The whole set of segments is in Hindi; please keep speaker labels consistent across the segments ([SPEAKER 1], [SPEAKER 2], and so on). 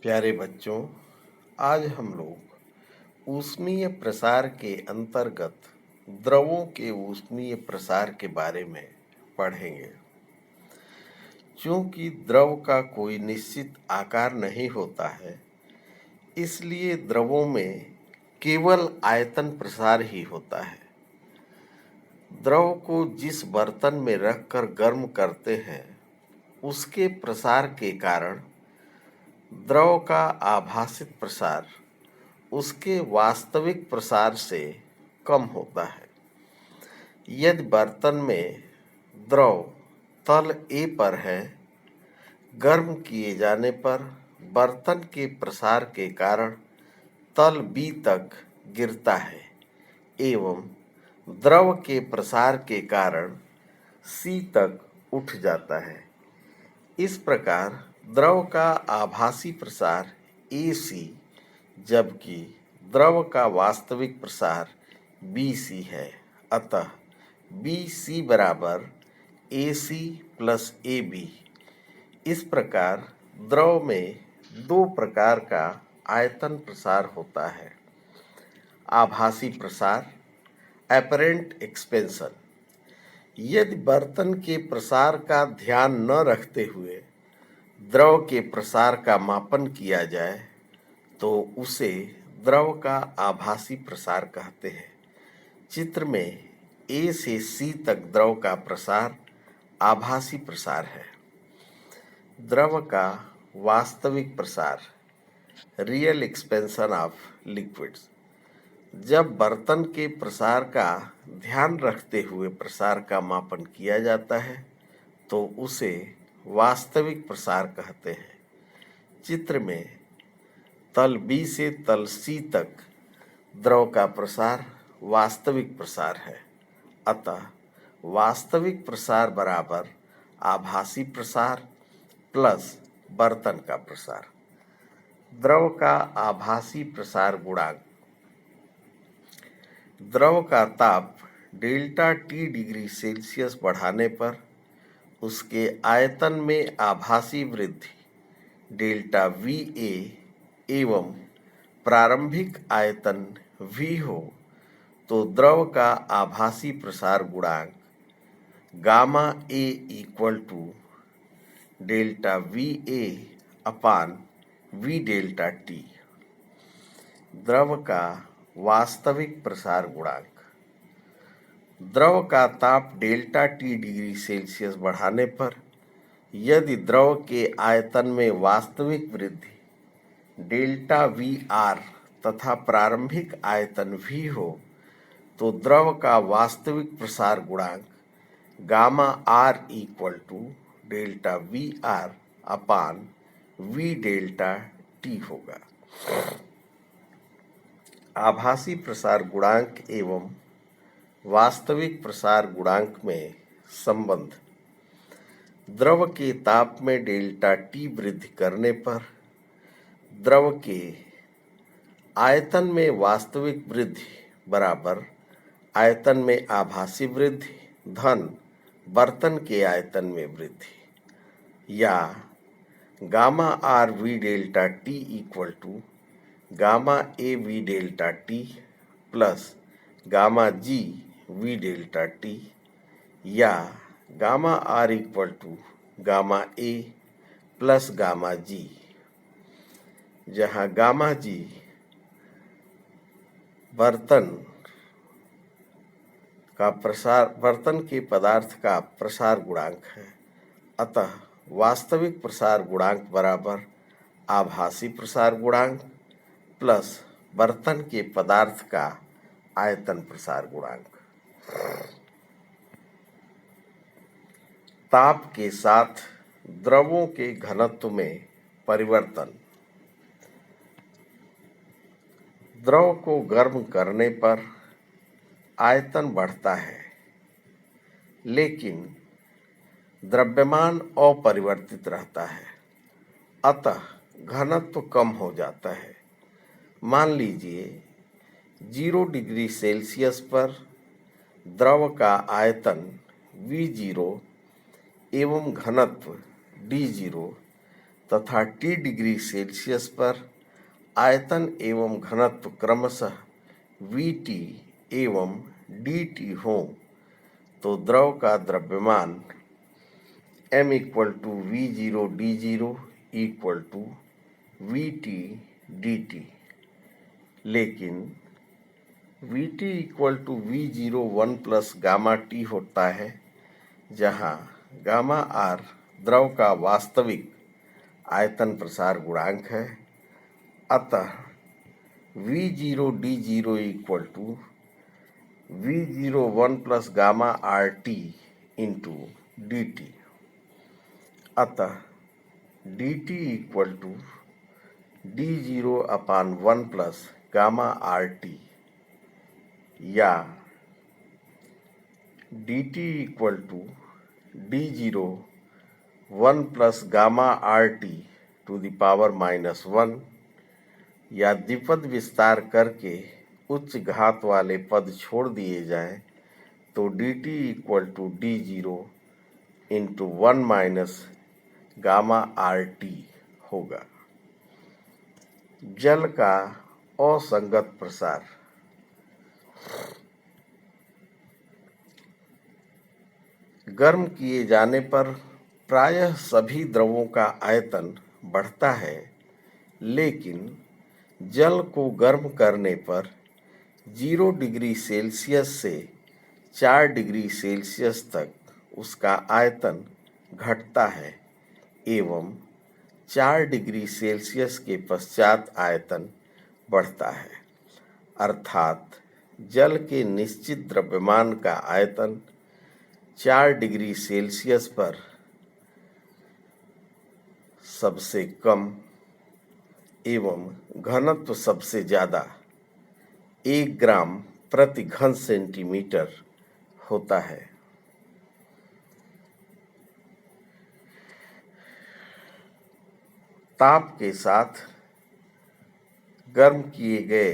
[SPEAKER 1] प्यारे बच्चों, आज हम लोग ऊष्मीय प्रसार के अंतर्गत द्रवों के ऊष्मीय प्रसार के बारे में पढ़ेंगे। चूंकि द्रव का कोई निश्चित आकार नहीं होता है, इसलिए द्रवों में केवल आयतन प्रसार ही होता है। द्रव को जिस बर्तन में रखकर गर्म करते हैं, उसके प्रसार के कारण द्रव का आभासित प्रसार उसके वास्तविक प्रसार से कम होता है। यदि बर्तन में द्रव तल A पर है, गर्म किए जाने पर बर्तन के प्रसार के कारण तल B तक गिरता है एवं द्रव के प्रसार के कारण C तक उठ जाता है। इस प्रकार द्रव का आभासी प्रसार AC, जबकि द्रव का वास्तविक प्रसार BC है। अतः BC बराबर AC प्लस AB। इस प्रकार द्रव में दो प्रकार का आयतन प्रसार होता है। आभासी प्रसार, एपरेंट एक्सपेंशन। यदि बर्तन के प्रसार का ध्यान न रखते हुए द्रव के प्रसार का मापन किया जाए तो उसे द्रव का आभासी प्रसार कहते हैं। चित्र में A से C तक द्रव का प्रसार आभासी प्रसार है। द्रव का वास्तविक प्रसार, रियल एक्सपेंशन ऑफ लिक्विड्स। जब बर्तन के प्रसार का ध्यान रखते हुए प्रसार का मापन किया जाता है तो उसे वास्तविक प्रसार कहते हैं। चित्र में तल B से तल C तक द्रव का प्रसार वास्तविक प्रसार है। अतः वास्तविक प्रसार बराबर आभासी प्रसार प्लस बर्तन का प्रसार। द्रव का आभासी प्रसार गुणांक। द्रव का ताप डेल्टा T डिग्री सेल्सियस बढ़ाने पर उसके आयतन में आभासी वृद्धि डेल्टा VA एवं प्रारंभिक आयतन V हो तो द्रव का आभासी प्रसार गुणांक gamma A equal to delta VA upon V delta T। द्रव का वास्तविक प्रसार गुणांक। द्रव का ताप डेल्टा T डिग्री सेल्सियस बढ़ाने पर यदि द्रव के आयतन में वास्तविक वृद्धि डेल्टा VR तथा प्रारंभिक आयतन V हो तो द्रव का वास्तविक प्रसार गुणांक gamma R equal to delta VR upon V delta T होगा। आभासी प्रसार गुणांक एवं वास्तविक प्रसार गुणांक में संबंध। द्रव के ताप में डेल्टा T वृद्धि करने पर द्रव के आयतन में वास्तविक वृद्धि बराबर आयतन में आभासी वृद्धि धन बर्तन के आयतन में वृद्धि, या gamma R V delta T equal to gamma A V delta T plus gamma G V delta T, या gamma R equal to gamma A plus gamma G, जहाँ गामा G बर्तन के पदार्थ का प्रसार गुणांक है। अतः वास्तविक प्रसार गुणांक बराबर आभासी प्रसार गुणांक प्लस बर्तन के पदार्थ का आयतन प्रसार गुणांक। ताप के साथ द्रवों के घनत्व में परिवर्तन। द्रव को गर्म करने पर आयतन बढ़ता है, लेकिन द्रव्यमान अपरिवर्तित रहता है, अतः घनत्व कम हो जाता है। मान लीजिए 0 डिग्री सेल्सियस पर द्रव का आयतन V0 एवं घनत्व D0 तथा T डिग्री सेल्सियस पर आयतन एवं घनत्व क्रमशः VT एवं DT हो तो द्रव का द्रव्यमान M equal to V0 D0 equal to VT DT। लेकिन VT equal to V0 1 plus gamma T होता है, जहाँ गामा R द्रव का वास्तविक आयतन प्रसार गुणांक है। अतः V0 D0 equal to V0 1 plus gamma RT into DT। अतः DT equal to D0 upon 1 plus gamma RT या DT equal to D0 1 plus gamma RT to the power -1 या द्विपद विस्तार करके उच्च घात वाले पद छोड़ दिए जाएं तो DT equal to D0 into 1 minus gamma RT होगा। जल का असंगत प्रसार। गर्म किए जाने पर प्रायः सभी द्रवों का आयतन बढ़ता है, लेकिन जल को गर्म करने पर 0 डिग्री सेल्सियस से 4 डिग्री सेल्सियस तक उसका आयतन घटता है एवं 4 डिग्री सेल्सियस के पश्चात आयतन बढ़ता है। अर्थात जल के निश्चित द्रव्यमान का आयतन 4 डिग्री सेल्सियस पर सबसे कम एवं घनत्व सबसे ज़्यादा 1 ग्राम प्रति घन सेंटीमीटर होता है। ताप के साथ गर्म किए गए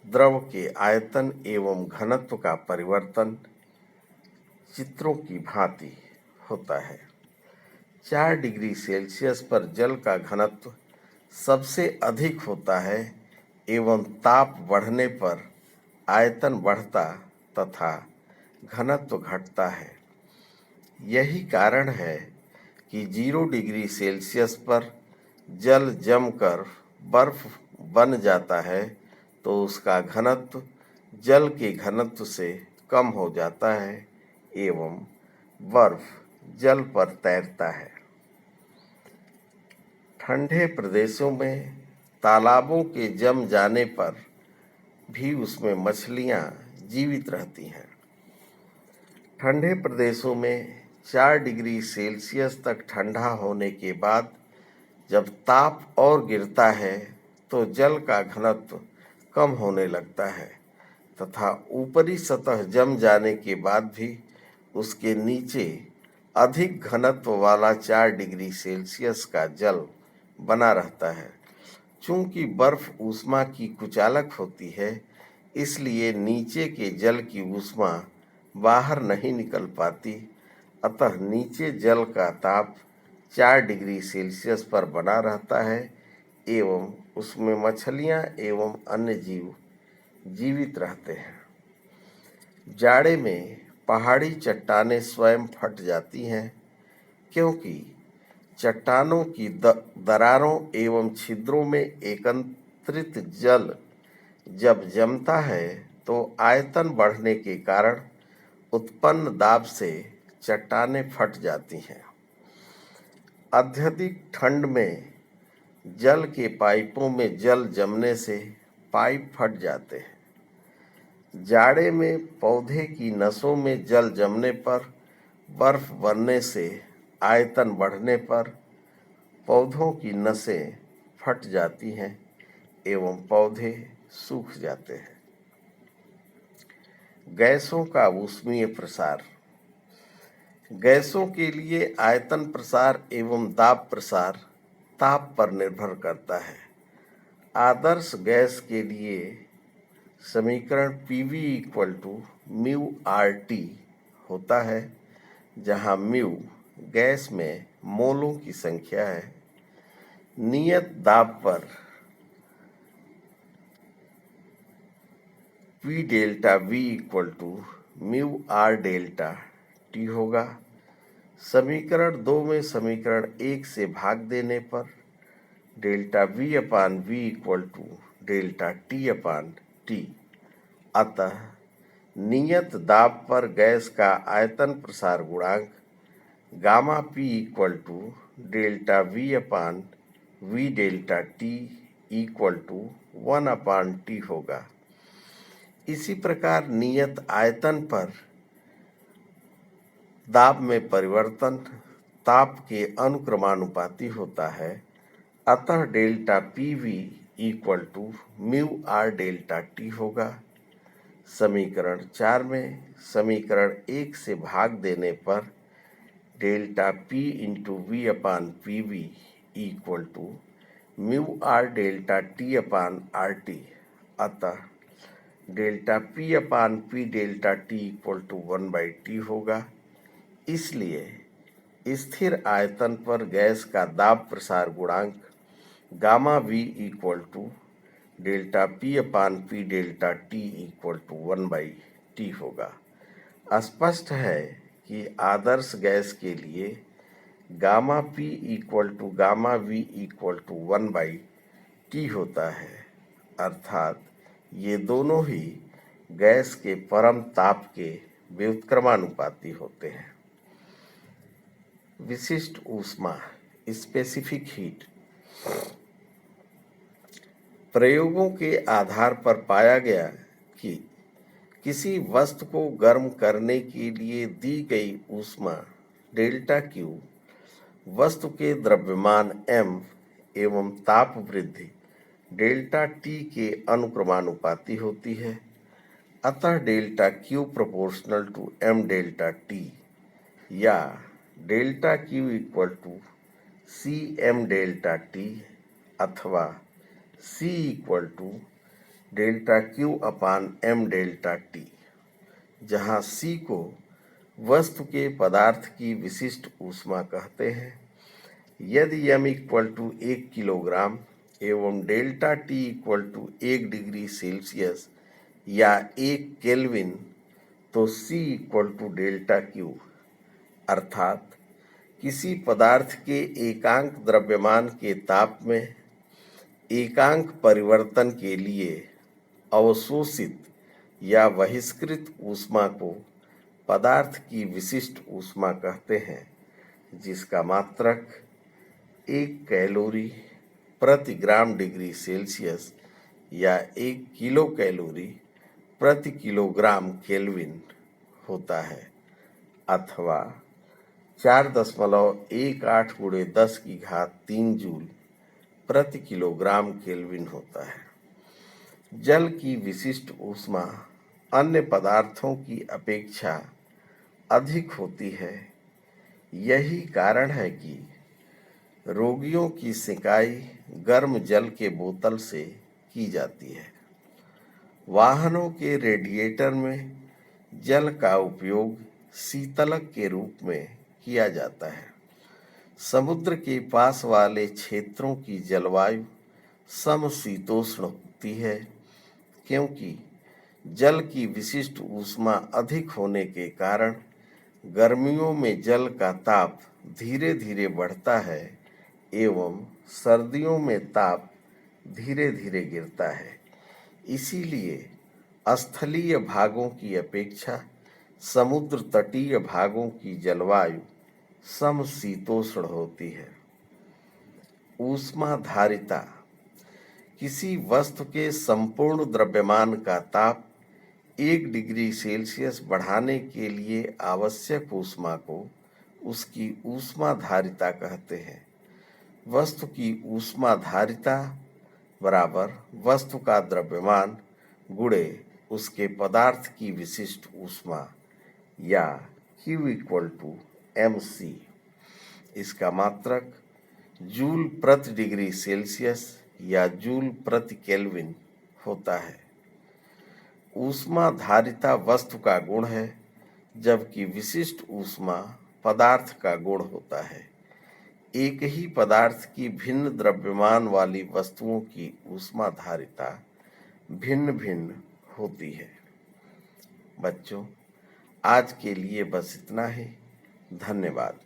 [SPEAKER 1] द्रव के आयतन एवं घनत्व का परिवर्तन चित्रों की भांति होता है। 4 डिग्री सेल्सियस पर जल का घनत्व सबसे अधिक होता है एवं ताप बढ़ने पर आयतन बढ़ता तथा घनत्व घटता है। यही कारण है कि 0 डिग्री सेल्सियस पर जल जमकर बर्फ बन जाता है तो उसका घनत्व जल के घनत्व से कम हो जाता है एवं बर्फ जल पर तैरता है। ठंडे प्रदेशों में तालाबों के जम जाने पर भी उसमें मछलियां जीवित रहती हैं। ठंडे प्रदेशों में 4 डिग्री सेल्सियस तक ठंडा होने के बाद जब ताप और गिरता है तो जल का घनत्व कम होने लगता है तथा ऊपरी सतह जम जाने के बाद भी उसके नीचे अधिक घनत्व वाला 4 डिग्री सेल्सियस का जल बना रहता है। चूंकि बर्फ ऊष्मा की कुचालक होती है, इसलिए नीचे के जल की ऊष्मा बाहर नहीं निकल पाती। अतः नीचे जल का ताप 4 डिग्री सेल्सियस पर बना रहता है एवं उसमें मछलियां एवं अन्य जीव जीवित रहते हैं। जाड़े में पहाड़ी चट्टानें स्वयं फट जाती हैं, क्योंकि चट्टानों की दरारों एवं छिद्रों में एकत्रित जल जब जमता है तो आयतन बढ़ने के कारण उत्पन्न दाब से चट्टानें फट जाती हैं। अत्यधिक ठंड में जल के पाइपों में जल जमने से पाइप फट जाते हैं। जाड़े में पौधे की नसों में जल जमने पर बर्फ बनने से आयतन बढ़ने पर पौधों की नसें फट जाती हैं एवं पौधे सूख जाते हैं। गैसों का ऊष्मीय प्रसार। गैसों के लिए आयतन प्रसार एवं दाब प्रसार ताप पर निर्भर करता है। आदर्श गैस के लिए समीकरण PV equal to mu RT होता है, जहाँ म्यू गैस में मोलों की संख्या है नियत दाब पर P delta V equal to mu R delta T होगा। समीकरण 2 में समीकरण 1 से भाग देने पर delta V upon V equal to delta T upon T। अतः नियत दाब पर गैस का आयतन प्रसार गुणांक gamma P equal to delta V upon V delta T equal to 1 upon T होगा। इसी प्रकार नियत आयतन पर दाब में परिवर्तन ताप के अनुक्रमानुपाती होता है। अतः delta PV equal to mu R delta T होगा। समीकरण 4 में समीकरण 1 से भाग देने पर delta P into V upon PV equal to mu R delta T upon RT। अतः delta P upon P delta T equal to 1/T होगा। इसलिए स्थिर आयतन पर गैस का दाब प्रसार गुणांक gamma V equal to delta P upon P delta T equal to 1/T होगा। स्पष्ट है कि आदर्श गैस के लिए gamma P equal to gamma V equal to 1/T होता है, अर्थात ये दोनों ही गैस के परम ताप के व्युत्क्रमानुपाती होते हैं। विशिष्ट ऊष्मा स्पेसिफिक हीट प्रयोगों के आधार पर पाया गया कि किसी वस्तु को गर्म करने के लिए दी गई ऊष्मा डेल्टा Q वस्तु के द्रव्यमान m एवं ताप वृद्धि डेल्टा T के अनुक्रमानुपाती होती है। अतः delta Q proportional to m delta T या delta Q equal to C m delta T अथवा C equal to delta Q upon m delta T, जहाँ C को वस्तु के पदार्थ की विशिष्ट ऊष्मा कहते हैं। यदि m इक्वल टू 1 किलोग्राम एवं delta T equal to 1 degree Celsius या 1 केल्विन, तो C equal to delta Q, अर्थात किसी पदार्थ के एकांक द्रव्यमान के ताप में एकांक परिवर्तन के लिए अवशोषित या बहिष्कृत ऊष्मा को पदार्थ की विशिष्ट ऊष्मा कहते हैं, जिसका मात्रक 1 कैलोरी प्रति ग्राम डिग्री सेल्सियस या 1 किलो कैलोरी प्रति किलोग्राम केल्विन होता है, अथवा 4.18 गुणे 10 की घात 3 जूल प्रति किलोग्राम केल्विन होता है। जल की विशिष्ट ऊष्मा अन्य पदार्थों की अपेक्षा अधिक होती है। यही कारण है कि रोगियों की सिकाई गर्म जल के बोतल से की जाती है। वाहनों के रेडिएटर में जल का उपयोग शीतलक के रूप में किया जाता है। समुद्र के पास वाले क्षेत्रों की जलवायु समशीतोष्ण होती है, क्योंकि जल की विशिष्ट ऊष्मा अधिक होने के कारण गर्मियों में जल का ताप धीरे धीरे बढ़ता है एवं सर्दियों में ताप धीरे धीरे गिरता है। इसीलिए स्थलीय भागों की अपेक्षा समुद्र तटीय भागों की जलवायु समशीतोष्ण होती है। ऊष्माधारिता किसी वस्तु के संपूर्ण द्रव्यमान का ताप 1 डिग्री सेल्सियस बढ़ाने के लिए आवश्यक ऊष्मा को उसकी ऊष्माधारिता कहते हैं। वस्तु की ऊष्माधारिता बराबर वस्तु का द्रव्यमान गुणे उसके पदार्थ की विशिष्ट ऊष्मा या Q इक्वल टू mc। इसका मात्रक जूल प्रति डिग्री सेल्सियस या जूल प्रति केल्विन होता है। ऊष्माधारिता वस्तु का गुण है, जबकि विशिष्ट ऊष्मा पदार्थ का गुण होता है। एक ही पदार्थ की भिन्न द्रव्यमान वाली वस्तुओं की ऊष्माधारिता भिन्न भिन्न होती है। बच्चों, आज के लिए बस इतना ही। धन्यवाद।